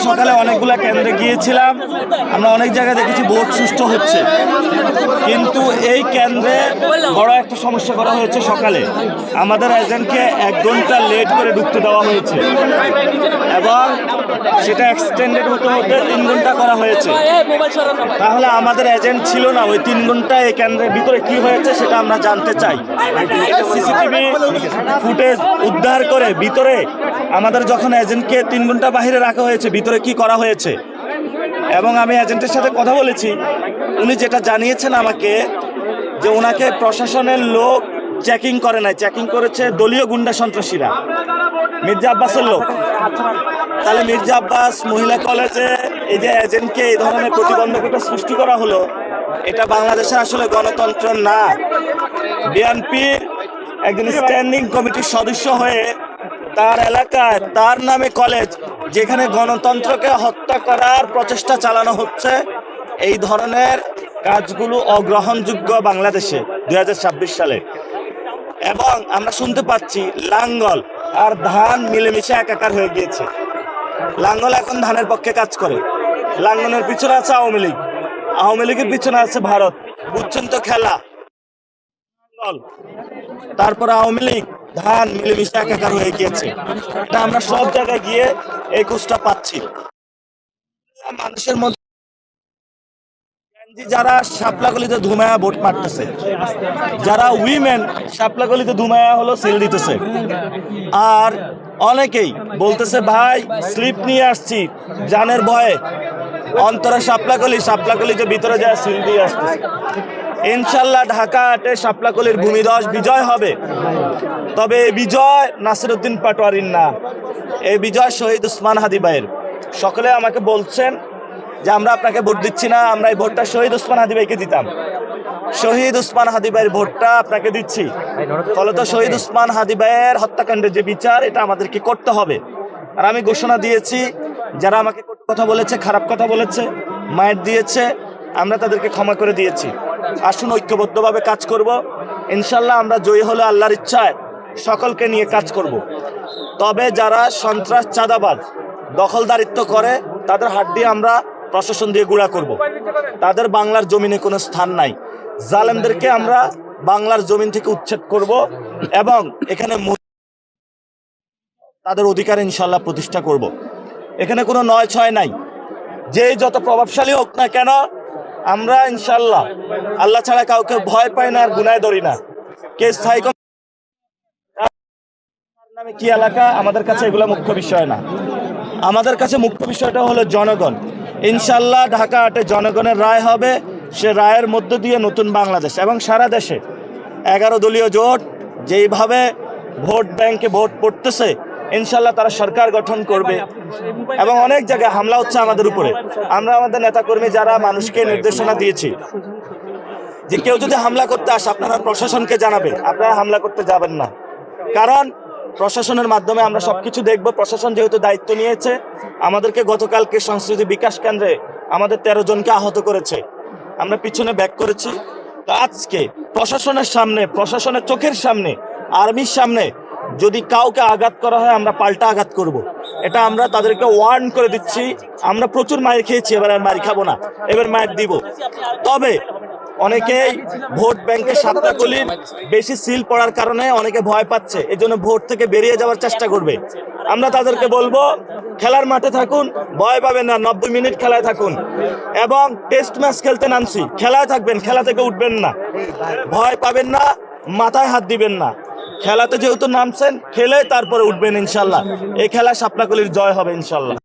সকালে অনেকগুলো কেন্দ্রে গিয়েছিলাম, আমরা অনেক জায়গায় দেখেছি ভোট সুষ্ঠু হচ্ছে, কিন্তু এই কেন্দ্রে বড় একটা সমস্যা করা হয়েছে। সকালে আমাদের এজেন্টকে 1 ঘন্টা লেট করে ঢুকতে দেওয়া হয়েছে এবং সেটা এক্সটেন্ডেড হতে হতে 3 ঘন্টা করা হয়েছে। তাহলে আমাদের এজেন্ট ছিল না ওই 3 ঘন্টা এই কেন্দ্রের ভিতরে কি হয়েছে সেটা আমরা জানতে চাই। সিসিটিভি ফুটেজ উদ্ধার করে ভিতরে আমাদের যখন এজেন্টকে 3 ঘন্টা বাইরে রাখা হয়েছে, ভিতরে কি করা হয়েছে। এবং আমি এজেন্টের সাথে কথা বলেছি, উনি যেটা জানিয়েছেন আমাকে যে ওনাকে প্রশাসনের লোক চেকিং করে নাই, চেকিং করেছে দলীয় গুন্ডা সন্ত্রাসীরা, মির্জা আব্বাসের লোক। তাহলে মির্জা আব্বাস মহিলা কলেজে এই যে এজেন্টকে এই ধরনের প্রতিবন্ধকতা সৃষ্টি করা হলো, এটা বাংলাদেশের আসলে গণতন্ত্র না। বিএনপির একজন স্ট্যান্ডিং কমিটির সদস্য হয়ে তার এলাকায় তার নামে কলেজ, যেখানে গণতন্ত্রকে হত্যা করার প্রচেষ্টা চালানো হচ্ছে, এই ধরনের কাজগুলো অগ্রহণযোগ্য বাংলাদেশে 2026 সালে। এবং আমরা শুনতে পাচ্ছি লাঙ্গল আর ধান মিলেমিশে একাকার হয়ে গিয়েছে। লাঙ্গল এখন ধানের পক্ষে কাজ করে, লাঙ্গলের পিছনে আছে আওয়ামী লীগ, আওয়ামী লীগের পিছনে আছে ভারত। বুঝছেন তো খেলা? তারপর আওয়ামী লীগ ধান মিলেমিশে একাকার হয়ে গিয়েছে। এটা আমরা সব জায়গায় গিয়ে এই খোঁজটা পাচ্ছি। মানুষের মধ্যে যারা শাপলাগলিতে ধুমায়া ভোট মারতেছে, যারা উইমেন শাপলাগলিতে ধুমায়া হলো সিল দিতেছে, আর অনেকেই বলতেছে ভাই স্লিপ নিয়ে আসছি জানের ভয়ে, অন্তরে শাপলাগলিতে ভিতরে যায় সিল দিয়ে আসতেছে। ইনশাল্লাহ ঢাকা আটে শাপলাকলির ভূমিধস বিজয় হবে, তবে এই বিজয় নাসিরউদ্দিন পাটোয়ারির না, এই বিজয় শহীদ উসমান হাদি ভাইয়ের। সকলে আমাকে বলছেন যে আমরা আপনাকে ভোট দিচ্ছি না, আমরা এই ভোটটা শহীদ উসমান হাদি ভাইকে দিতাম। শহীদ উসমান হাদি ভাইয়ের ভোটটা আপনাকে দিচ্ছি, ফলত শহীদ উসমান হাদি ভাইয়ের হত্যাকাণ্ডের যে বিচার, এটা আমাদেরকে করতে হবে। আর আমি ঘোষণা দিয়েছি, যারা আমাকে কথা বলেছে, খারাপ কথা বলেছে, মায়ের দিয়েছে, আমরা তাদেরকে ক্ষমা করে দিয়েছি। আসুন ঐক্যবদ্ধভাবে কাজ করব, ইনশাল্লাহ আমরা জয়ী হলে আল্লাহর ইচ্ছায় সকলকে নিয়ে কাজ করব। তবে যারা সন্ত্রাস, চাঁদাবাজ, দখলদারিত্ব করে, তাদের হাড্ডি আমরা প্রশাসন দিয়ে গুঁড়া করব। তাদের বাংলার জমিনে কোনো স্থান নাই। জালেমদেরকে আমরা বাংলার জমিন থেকে উচ্ছেদ করব এবং এখানে তাদের অধিকার ইনশাল্লাহ প্রতিষ্ঠা করব। এখানে কোনো নয় ছয় নাই, যে যত প্রভাবশালী হোক না কেন, আমরা ইনশাল্লাহ আল্লাহ ছাড়া কাউকে ভয় পাই না আর গুনায় ধরি না। কে স্থায়ী নামে কি এলাকা, আমাদের কাছে এগুলো মুখ্য বিষয় না। আমাদের কাছে মুখ্য বিষয়টা হলো জনগণ। ইনশাল্লাহ ঢাকা আটে জনগণের রায় হবে, সে রায়ের মধ্য দিয়ে নতুন বাংলাদেশ এবং সারা দেশে 11 দলীয় জোট যেইভাবে ভোট ব্যাংকে ভোট পড়তেছে, ইনশাল্লাহ তারা সরকার গঠন করবে। এবং অনেক জায়গায় হামলা হচ্ছে আমাদের উপরে। আমরা আমাদের নেতাকর্মী যারা মানুষকে নির্দেশনা দিয়েছি যে কেউ যদি হামলা করতে আসে আপনারা প্রশাসনকে জানাবেন, আপনারা হামলা করতে যাবেন না, কারণ প্রশাসনের মাধ্যমে আমরা সবকিছু দেখব। প্রশাসন যেহেতু দায়িত্ব নিয়েছে, আমাদেরকে গতকালকে সংস্কৃতি বিকাশ কেন্দ্রে আমাদের 13 জনকে আহত করেছে, আমরা পিছনে ব্যাক করেছি। তো আজকে প্রশাসনের সামনে, প্রশাসনের চোখের সামনে, আর্মির সামনে যদি কাউকে আঘাত করা হয়, আমরা পাল্টা আঘাত করব। এটা আমরা তাদেরকে ওয়ার্ন করে দিচ্ছি। আমরা প্রচুর মায়ের খেয়েছি, এবার আর মার খাবো না, এবার মায়ের দিব। তবে অনেকেই ভোট ব্যাংকে শাপলাকলির বেশি সিল পড়ার কারণে অনেকে ভয় পাচ্ছে, এই জন্য ভোট থেকে বেরিয়ে যাওয়ার চেষ্টা করবে। আমরা তাদেরকে বলবো খেলার মাঠে থাকুন, ভয় পাবেন না, 90 মিনিট খেলায় থাকুন। এবং টেস্ট ম্যাচ খেলতে নামছি, খেলায় থাকবেন, খেলা থেকে উঠবেন না, ভয় পাবেন না, মাথায় হাত দিবেন না। খেলাতে যেহেতু নামছেন, খেলে তারপরে উঠবেন ইনশাল্লাহ। এই খেলা শাপলাকলির জয় হবে ইনশাল্লাহ।